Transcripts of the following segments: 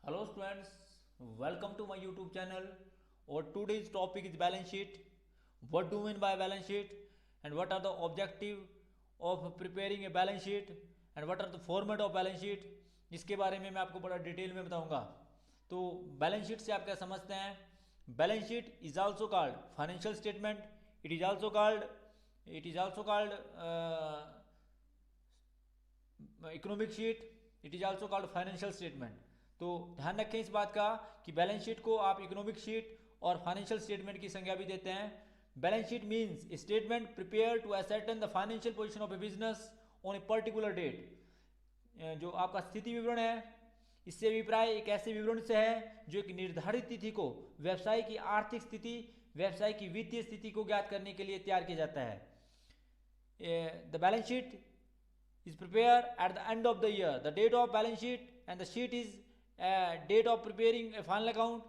Hello students, welcome to my YouTube channel. Our today's topic is balance sheet. What do you mean by balance sheet and what are the objective of preparing a balance sheet and what are the format of balance sheet, इसके बारे में मैं आपको बड़ा detail में बताऊंगा। तो balance sheet से आप क्या समझते हैं? Balance sheet is also called financial statement, it is also called economic sheet, it is also called financial statement. तो ध्यान रखें इस बात का कि बैलेंस शीट को आप इकोनॉमिक शीट और फाइनेंशियल स्टेटमेंट की संज्ञा भी देते हैं। Balance sheet means statement prepare to ascertain the financial position of a business on a particular date. जो आपका स्थिति विवरण है, इससे अभिप्राय एक ऐसे विवरण से है जो एक निर्धारित तिथि को व्यवसाय की आर्थिक स्थिति, व्यवसाय की वित्तीय स्थिति को ज्ञात करने के लिए तैयार किया जाता है। The balance sheet is prepared at the end of the year. The date of balance sheet and the sheet is date of preparing a final account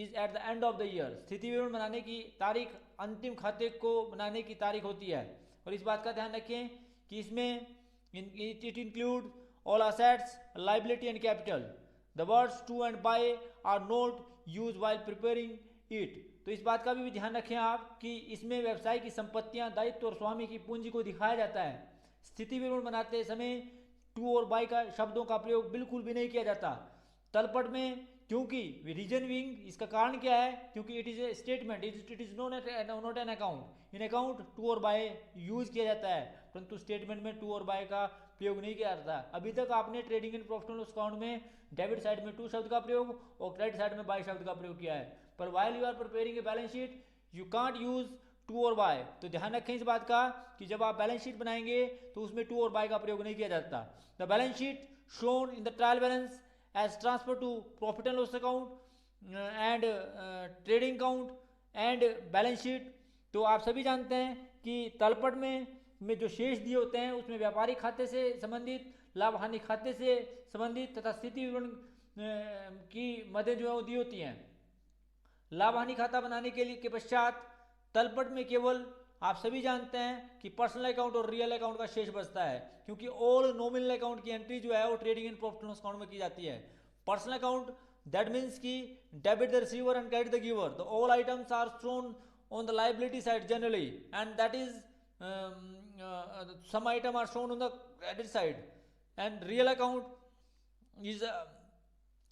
is at the end of the year. स्थिति विवरण बनाने की तारीख अंतिम खाते को बनाने की तारीख होती है। और इस बात का ध्यान रखें कि इसमें it includes all assets, liability and capital. The words to and by are not used while preparing it. तो इस बात का भी ध्यान रखें आप कि इसमें व्यवसाय की संपत्तियां, दायित्व और स्वामी की पूंजी को दिखाया जाता है। स्थिति विवरण बनाते समय टू और बाय का शब्दों का प्रयोग बिल्कुल भी नहीं किया जाता तलपट में, क्योंकि रीजन विंग, इसका कारण क्या है? क्योंकि it is a statement, it is not an account. In account to और बाय यूज किया जाता है, परंतु स्टेटमेंट में टू और बाय का प्रयोग नहीं किया जाता। अभी तक आपने trading and profit and loss account में डेबिट साइड में टू शब्द का प्रयोग और क्रेडिट साइड में बाय शब्द का प्रयोग किया है, पर while you are preparing a balance sheet you can't use to और बाय। तो ध्यान रखें इस बात का कि जब आप बैलेंस शीट बनाएंगे तो उसमें टू और बाय का प्रयोग नहीं किया जाता। The balance sheet shown in the trial balance as transfer to profit and loss account and trading account and balance sheet. तो आप सभी जानते हैं कि तलपट में जो शेष दिए होते हैं उसमें व्यापारिक खाते से संबंधित, लाभ हानि खाते से संबंधित तथा स्थिति विवरण की मदें जो है वो दी होती हैं। लाभ हानि खाता बनाने के लिए के पश्चात तलपट में केवल आप सभी जानते हैं कि पर्सनल अकाउंट और रियल अकाउंट का शेष बचता है, क्योंकि ऑल नॉमिनल अकाउंट की एंट्री जो है वो trading and profit loss account में की जाती है। पर्सनल अकाउंट दैट मींस कि debit the receiver and credit the giver, the all items are shown on the liability side generally and that is some item are shown on the credit side, and real account is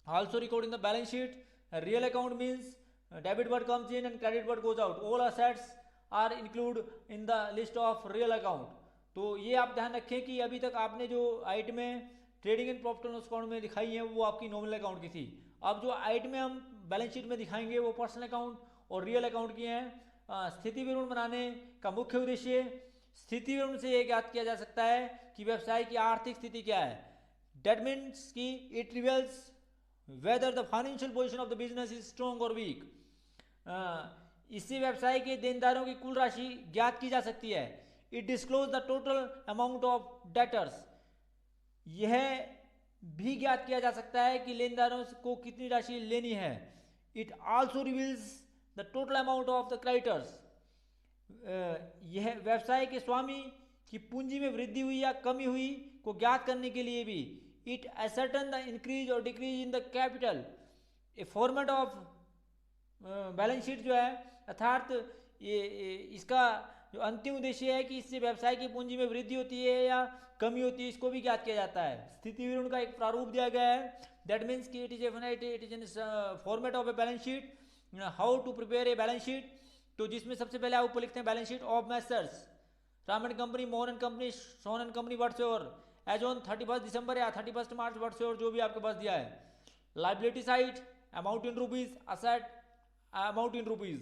also recorded in the balance sheet. A real account means debit word comes in and credit word goes out. All assets are included in the list of real account. तो ये आप ध्यान रखें कि अभी तक आपने जो आइटमें trading and profit and loss account में दिखाई हैं वो आपकी नॉमिनल अकाउंट की थी। अब जो आइटमें हम बैलेंस शीट में दिखाएंगे वो पर्सनल अकाउंट और रियल अकाउंट की हैं। स्थिति विवरण बनाने का मुख्य उद्देश्य, स्थिति विवरण से ये ज्ञात किया जा सकता है कि व्यवसाय की आर्थिक स्थिति क्या है। दैट मीन्स कि it reveals whether the financial position of the business is strong और वीक। इससे व्यवसाय के देनदारों की कुल राशि ज्ञात की जा सकती है। It disclose the total amount of debtors, यह भी ज्ञात किया जा सकता है कि लेनदारों को कितनी राशि लेनी है। It also reveals the total amount of the creditors, यह व्यवसाय के स्वामी की पूंजी में वृद्धि हुई या कमी हुई को ज्ञात करने के लिए भी। इट असर्टेन द इंक्रीज और decrease in the capital. A format of balance sheet जो है, अर्थात ये इसका जो अंतिम उद्देश्य है कि इससे व्यवसाय की पूंजी में वृद्धि होती है या कमी होती है, इसको भी ज्ञात किया जाता है। स्थिति विवरण का एक प्रारूप दिया गया है, दैट मीन्स कि it is in format of a balance sheet. How to prepare a balance sheet, तो जिसमें सबसे पहले आप ऊपर लिखते हैं balance sheet of messrs Ram and company, Mohan and company, son and company word से और एज ऑन 31 दिसंबर या 31 मार्च वर्ड से और जो भी आपके पास दिया है। Liability side amount in rupees, asset amount in rupees.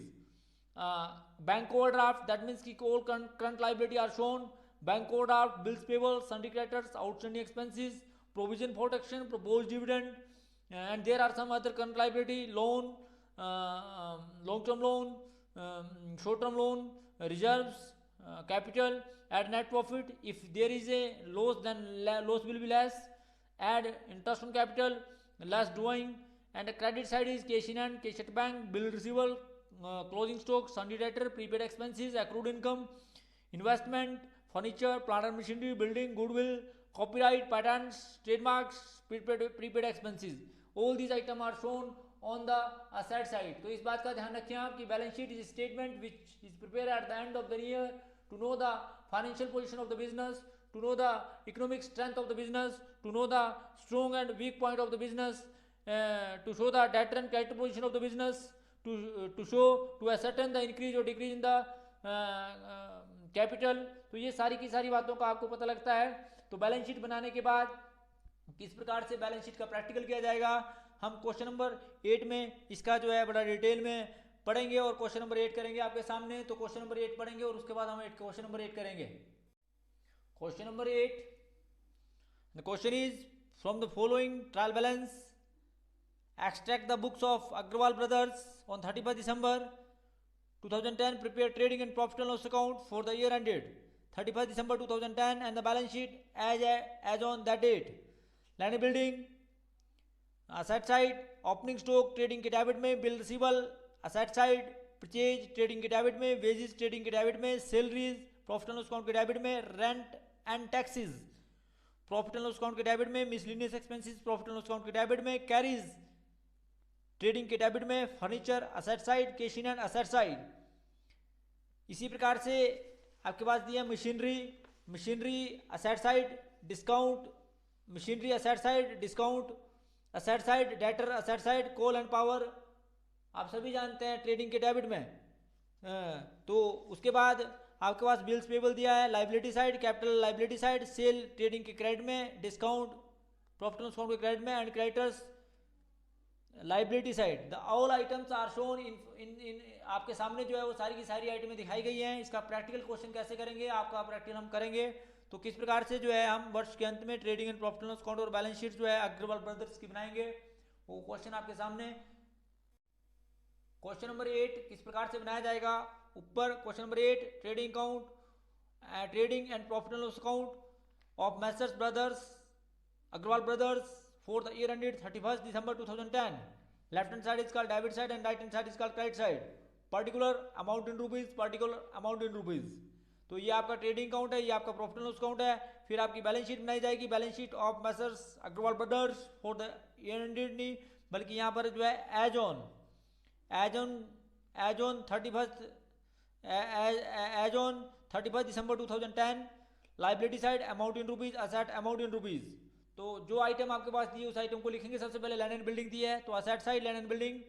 Bank overdraft that means की all current liability are shown. Bank overdraft, bills payable, sundry creditors, outstanding expenses, provision for taxation, proposed dividend, and there are some other current liability, loan, long term loan, short term loan, reserves, capital, add net profit. If there is a loss, then loss will be less. Add interest on capital, less drawing, and the credit side is cash in hand, cash at bank, bill receivable, closing stock, sundry debtor, prepaid expenses, accrued income, investment, furniture, plant and machinery, building, goodwill, copyright, patents, trademarks, prepaid expenses. All these item are shown on the asset side. तो इस बात का ध्यान रखें आप कि balance sheet is statement which is prepare at the end of the year to know the financial position of the business, to know the economic strength of the business, to know the strong and weak point of the business, to show the debtor and creditor position of the business, to show to ascertain the increase or decrease in the capital। तो ये सारी की सारी बातों का आपको पता लगता है। तो बैलेंस शीट बनाने के बाद किस प्रकार से बैलेंस शीट का प्रैक्टिकल किया जाएगा, हम क्वेश्चन नंबर 8 में इसका जो है बड़ा डिटेल में पढ़ेंगे और क्वेश्चन नंबर 8 करेंगे आपके सामने। तो क्वेश्चन नंबर 8 पढ़ेंगे और उसके बाद हम क्वेश्चन नंबर 8 करेंगे। Question number 8. The question is, from the following trial balance, extract the books of Agrawal Brothers on 31st December 2010, prepare trading and profit and loss account for the year ended 31st December 2010 and the balance sheet as on that date. Land and building, asset side, opening stock trading के debit में, bill रिसीवल asset side, purchase trading के debit में, wages trading के debit में, salaries profit and loss account के debit में, rent and taxes profit and loss account के debit में, miscellaneous expenses profit and loss account के डेबिट में, कैरीज ट्रेडिंग के डेबिट में, furniture asset side, cash in and asset side. इसी प्रकार से आपके पास दिया machinery asset side discount, machinery asset side discount, asset side debtor asset side, coal and power आप सभी जानते हैं ट्रेडिंग के डेबिट में। तो उसके बाद आपके पास बिल्स पेबल दिया है, liability side capital liability side, sale trading के क्रेडिट में, डिस्काउंट प्रॉफिट एंड अकाउंट के क्रेडिट में, and creditors liability side. The all items are shown in आपके सामने जो है वो सारी की सारी आइटमें दिखाई गई हैं। इसका प्रैक्टिकल क्वेश्चन कैसे करेंगे, आपका प्रैक्टिकल हम करेंगे। तो किस प्रकार से जो है हम वर्ष के अंत में trading and profit and loss account और बैलेंस शीट जो है अग्रवाल ब्रदर्स की बनाएंगे, वो क्वेश्चन आपके सामने। क्वेश्चन नंबर 8 किस प्रकार से बनाया जाएगा, ऊपर question number 8 trading account, trading and profit and loss account of messrs brothers Agrawal brothers for the year ended 31st December 2010। Left hand side is called debit side and right hand side is called credit side. Particular amount in rupees, particular amount in rupees. तो ये आपका trading account है, ये आपका profit and loss account है। फिर आपकी balance sheet बनाई जाएगी, balance sheet of messrs Agrawal brothers for the year ended नहीं, बल्कि यहाँ पर जो है as on 31st December 2010, liability side amount in rupees, asset amount in rupees. तो जो आइटम आपके पास दिए उस आइटम को लिखेंगे। सबसे पहले लैंड एंड बिल्डिंग दी है, तो asset side land and building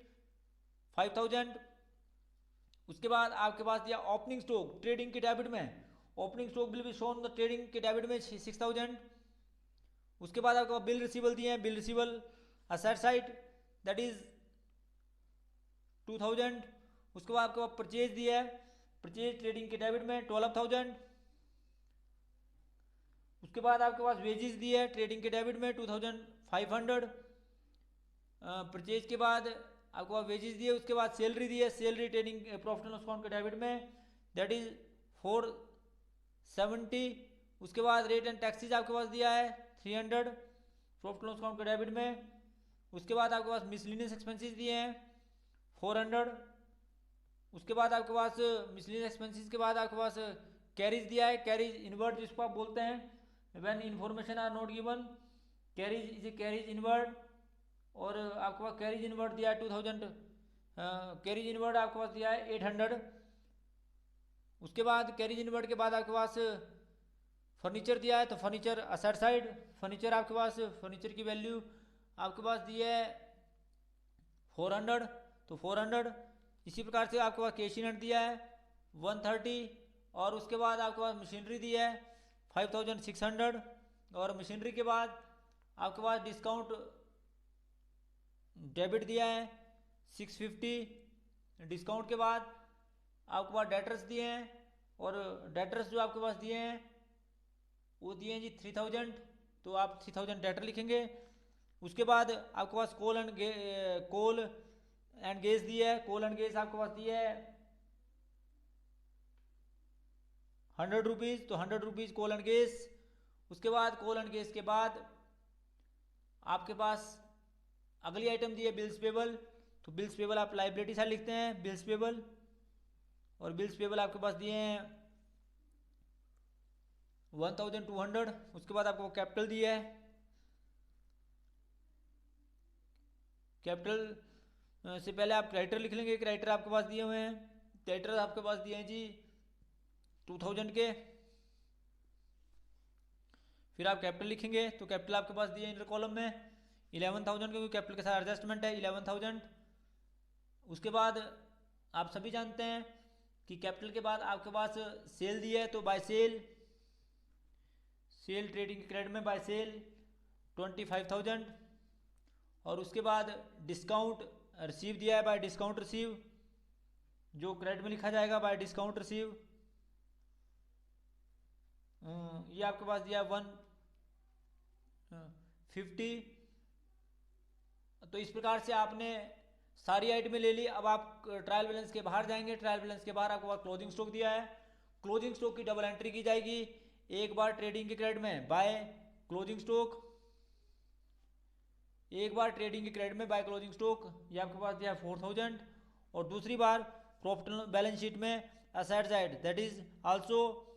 5000। उसके बाद आपके पास दिया ओपनिंग स्टॉक ट्रेडिंग के डेबिट में, ओपनिंग स्टॉक बिल भी शोन द ट्रेडिंग के डेबिट में 6000। उसके बाद आपके पास बिल रिसीवल दिए हैं, bill रिसीवल asset side that is 2000। उसके बाद आपके पास परचेज दिया है, परचेज ट्रेडिंग के डेबिट में 12000। उसके बाद आपके पास वेजेस दिए है ट्रेडिंग के डेबिट में 2500। परचेज के बाद आपके पास वेजेस दिए, उसके बाद सैलरी दी है, salary trading profit and loss account के डेबिट में दैट इज 470। उसके बाद रेट एंड टैक्सेस आपके पास दिया है 300 प्रॉफिट एंड लॉस अकाउंट के डेबिट में। उसके बाद आपके पास मिसलिनियस एक्सपेंसेस दिए हैं 400। उसके बाद आपके पास मिसलिनियस एक्सपेंसेस के बाद आपके पास कैरीज दिया है, कैरीज इनवर्ड जिसको आप बोलते हैं, when information are not given carriage is a carriage inward. और आपके पास कैरीज इनवर्ड दिया है 2000, कैरीज इनवर्ड आपके पास दिया है 800। उसके बाद कैरीज इनवर्ड के बाद आपके पास फर्नीचर दिया है, तो फर्नीचर असेट साइड, फर्नीचर आपके पास फर्नीचर की वैल्यू आपके पास दी है 400, तो 400। इसी प्रकार से आपके पास कैश इन हैंड दिया है 130। और उसके बाद आपके पास मशीनरी दी है 5600। और मशीनरी के बाद आपके पास डिस्काउंट डेबिट दिया है 650। डिस्काउंट के बाद आपके पास डेटर्स दिए हैं, और डेटर्स जो आपके पास दिए हैं वो दिए हैं जी 3000, तो आप 3000 डेटर लिखेंगे। उसके बाद आपके पास कोल एंड गैस दिया है, कोल एंड गैस आपके पास दिया है 100 रुपीज़, तो 100 रुपीज़ कोल एंड गैस। उसके बाद कोल एंड गैस के बाद आपके पास अगली आइटम दी है बिल्स पेबल, तो बिल्स पेबल आप लाइबिलिटी साइड लिखते हैं बिल्स पेबल, और बिल्स पेबल आपके पास दिए हैं 1200। उसके बाद आपको कैपिटल दिया है कैपिटल से पहले आप क्रेडिटर लिख लेंगे। क्रेडिटर आपके पास दिए हुए हैं, क्रेडिटर आपके पास दिए हैं जी 2000 के। फिर आप कैपिटल लिखेंगे तो कैपिटल आपके पास दिए इंटर कॉलम में 11,000, क्योंकि कैपिटल के साथ एडजस्टमेंट है 11,000। उसके बाद आप सभी जानते हैं कि कैपिटल के बाद आपके पास सेल दिया है, तो बाय सेल ट्रेडिंग क्रेडिट में बाय सेल 25,000। और उसके बाद डिस्काउंट रिसीव दिया है बाय डिस्काउंट रिसीव, जो क्रेडिट में लिखा जाएगा बाय डिस्काउंट रिसीव। ये आपके पास दिया 150। तो इस प्रकार से आपने सारी आइटमें ले ली। अब आप ट्रायल बैलेंस के बाहर जाएंगे। ट्रायल बैलेंस के बाहर आपके पास क्लोजिंग स्टॉक दिया है। क्लोजिंग स्टॉक की डबल एंट्री की जाएगी एक बार ट्रेडिंग के क्रेडिट में बाय क्लोजिंग स्टॉक, एक बार ट्रेडिंग के क्रेडिट में बाय क्लोजिंग स्टॉक, ये आपके पास दिया 4,000। और दूसरी बार प्रॉफिट बैलेंस शीट में asset side that is also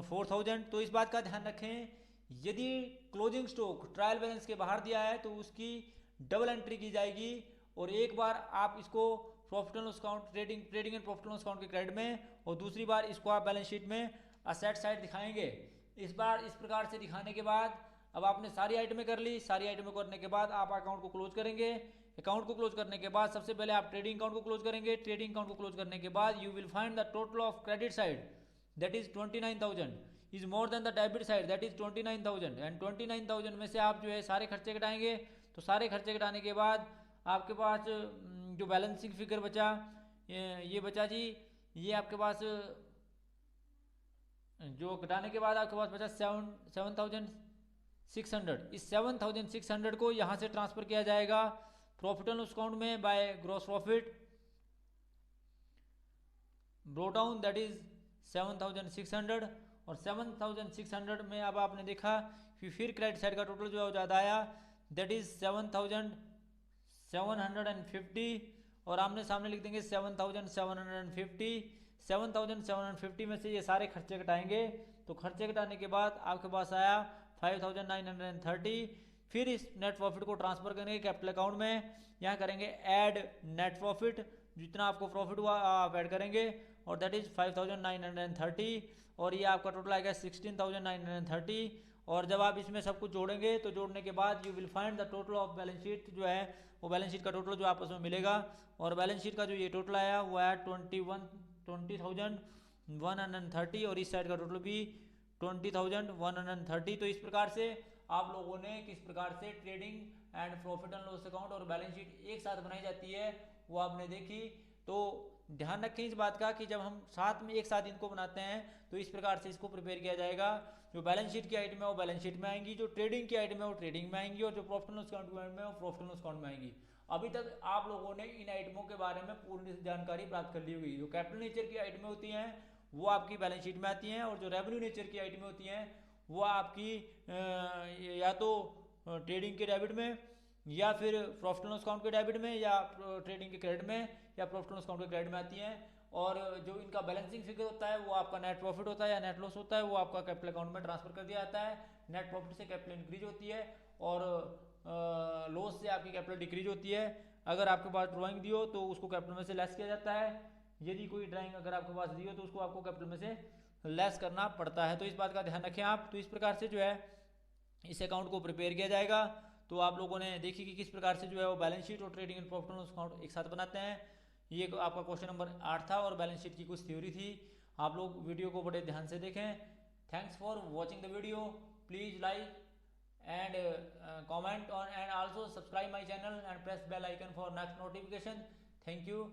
4,000। तो इस बात का ध्यान रखें, यदि क्लोजिंग स्टॉक ट्रायल बैलेंस के बाहर दिया है तो उसकी डबल एंट्री की जाएगी। और एक बार आप इसको profit and loss account trading and profit and loss account के क्रेडिट में, और दूसरी बार इसको आप बैलेंस शीट में असेट साइड दिखाएंगे। इस बार इस प्रकार से दिखाने के बाद अब आपने सारी आइटमें कर ली। सारी आइटमें करने के बाद आप अकाउंट को क्लोज करेंगे। अकाउंट को क्लोज करने के बाद सबसे पहले आप ट्रेडिंग अकाउंट को क्लोज करेंगे। ट्रेडिंग अकाउंट को क्लोज करने के बाद you will find the total of credit side that is 29,000 is more than the debit side that is 29,000। And 29,000 में से आप जो है सारे खर्चे घटाएंगे। तो सारे खर्चे घटाने के बाद आपके पास जो बैलेंसिंग फिगर बचा, ये बचा जी, ये आपके पास जो घटाने के बाद आपके पास बचा 7,600। इस 7,600 को यहाँ से ट्रांसफर किया जाएगा प्रॉफिट एंड लॉस अकाउंट में by gross profit bro down that is 7,600। और 7,600 में अब आपने देखा कि फिर क्रेडिट साइड का टोटल जो है ज़्यादा आया दैट इज 7,750। और आमने सामने लिख देंगे 7,750। 7,750 में से ये सारे खर्चे घटाएंगे। तो खर्चे घटाने के बाद आपके पास आया 5,930। फिर इस नेट प्रॉफिट को ट्रांसफर करेंगे कैपिटल अकाउंट में। यहाँ करेंगे ऐड नेट प्रॉफिट, जितना आपको प्रॉफिट हुआ आप ऐड करेंगे, और दैट इज 5,930। और ये आपका टोटल आएगा 16,930। और जब आप इसमें सब कुछ जोड़ेंगे तो जोड़ने के बाद you will find the total of balance sheet, जो है वो बैलेंस शीट का टोटल जो आपस में मिलेगा। और बैलेंस शीट का जो ये टोटल आया वो आया 20,130। और इस साइड का टोटल भी 20,130। तो इस प्रकार से आप लोगों ने किस प्रकार से trading and profit and loss account और बैलेंस शीट एक साथ बनाई जाती है वो आपने देखी। तो ध्यान रखें इस बात का कि जब हम साथ में एक साथ इनको बनाते हैं तो इस प्रकार से इसको प्रिपेयर किया जाएगा। जो बैलेंस शीट की आइटम है वो बैलेंस शीट में आएंगी, जो ट्रेडिंग की आइटम है वो ट्रेडिंग में आएंगी, और जो प्रॉफिट एंड लॉस अकाउंट में वो प्रॉफिट एंड लॉस अकाउंट में आएंगी। अभी तक आप लोगों ने इन आइटमों के बारे में पूरी जानकारी प्राप्त कर ली होगी। जो कैपिटल नेचर की आइटमें होती हैं वो आपकी बैलेंस शीट में आती हैं, और जो रेवेन्यू नेचर की आइटमें होती हैं वो आपकी या तो ट्रेडिंग के डेबिट में, या फिर प्रॉफिट एंड लॉस अकाउंट के डेबिट में, या ट्रेडिंग के क्रेडिट में, या प्रॉफिट एंड लॉस अकाउंट के क्रेडिट में आती हैं। और जो इनका बैलेंसिंग फिगर होता है वो आपका नेट प्रॉफिट होता है या नेट लॉस होता है, वो आपका कैपिटल अकाउंट में ट्रांसफर कर दिया जाता है। नेट प्रॉफिट से कैपिटल इंक्रीज होती है, और लॉस से आपकी कैपिटल डिक्रीज होती है। अगर आपके पास ड्राइंग दी हो तो उसको कैपिटल में से लेस किया जाता है। यदि कोई ड्राइंग अगर आपके पास दी हो तो उसको आपको कैपिटल में से लेस करना पड़ता है। तो इस बात का ध्यान रखें आप। तो इस प्रकार से जो है इस अकाउंट को प्रिपेयर किया जाएगा। तो आप लोगों ने देखी कि किस प्रकार से जो है वो बैलेंस शीट और trading and profit and loss account एक साथ बनाते हैं। ये आपका क्वेश्चन नंबर 8 था, और बैलेंस शीट की कुछ थ्योरी थी। आप लोग वीडियो को बड़े ध्यान से देखें। Thanks for watching the video. Please like and comment on, and also subscribe my channel and press bell icon for next notification. Thank you.